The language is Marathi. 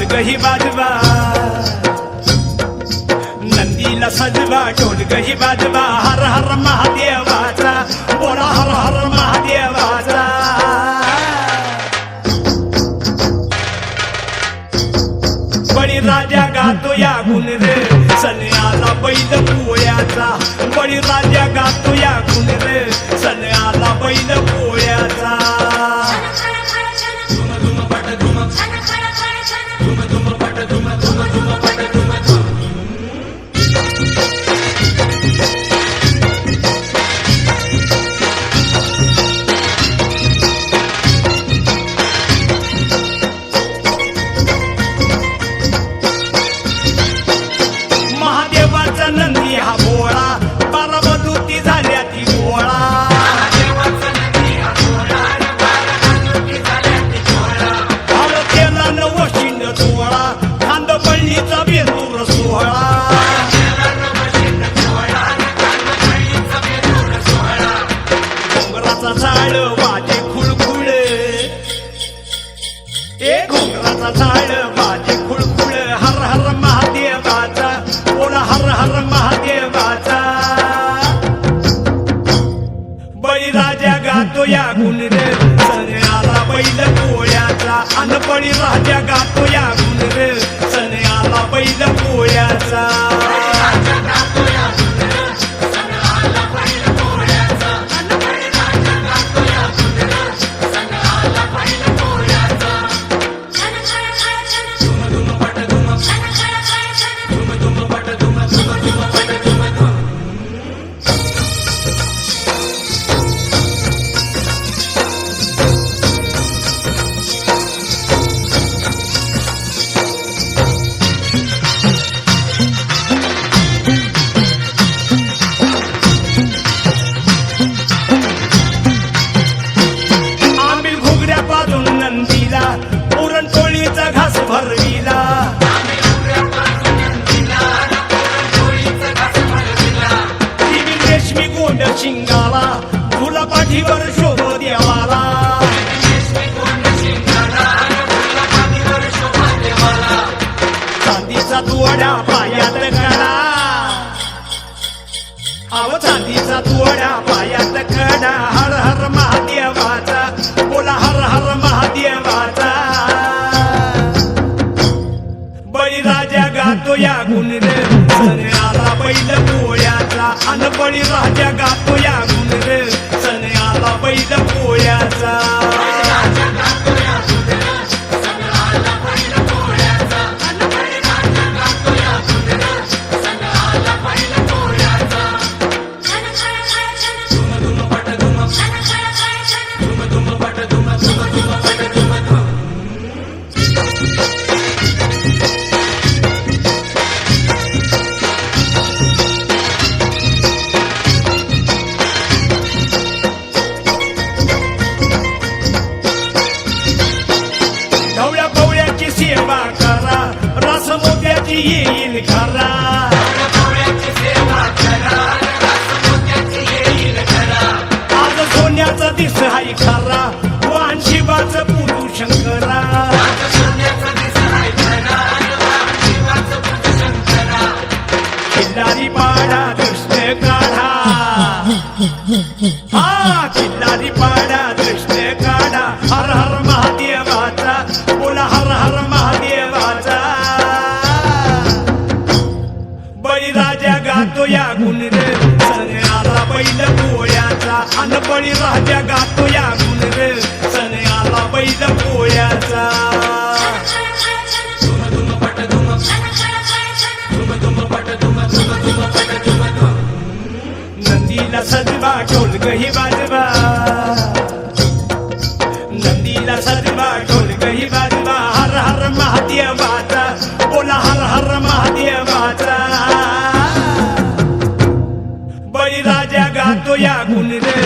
ढोलकही वाजवा, नंदीला सजवा ढोलकही वाजवा, हर हर महादेवाचा बोला हर हर महादेवाचा. बळीराजा गातो या गुण रे, सण आला बैल पोळ्याचा. बळीराजा गातो या गुण रे, सण आला बैल पोळ्याचा. महादेवाचा नंदी हा भोळा, बारामधूती झाल्या ती गोळा. भारतेला नवशिंद सोहळा, खांदपळणीचा बेंदूर सोहळा. घोंगराचा झाड वाजे खुळखुळ, ए घोंगराचा झाड वाजे खुळखुळ, हर हर महादेवाचा बोला हर हर महादेवाचा. बळीराजा गातो या गुण रे, सण आला बैल पोळ्याचा. अन बळीराजा गातो या गुण रे, सण आला बैल पोळ्याचा. पुरणपोळीचा घास भरविला, रेशमी गोंड शिंगाला, फुला पाठीवर शोभ देवाला. चांदीचा तुवड्या पायात कडा, अव चांदीचा तुवड्या पायात कडा, हर हर महादेवाचा बोला हर हर महादेवाचा. बळीराजा गातो या गुण रे, सण आला बैल पोळ्याचा. अन बळीराजा गातो या गुण रे, सण आला बैल पोळ्याचा. ढवळ्या पवळ्याची सेवा करा, रस मोत्याची येईल खरा. आज सोन्याचा दिस हाय खरा, वाहन शिवाचं पुरू शंकरा. किल्लारी पाडा दृष्ट काढा, हा किल्लारी पाडा दृष्ट काढा, हर हर महादेवाचा बोला हर हर महादेवाचा. बळीराजा गातो या गुण रे, सण आला बैल पोळ्याचा. अन बळीराजा गातो या गुण रे, सण आला बैल पोळ्याचा. नंदीला सजवा ढोलकही वाजवा, नंदीला सजवा ढोलकही वाजवा, हर हर महादेवाचा बोला हर हर महादेवाचा. बळीराजा गातो या गुण रे,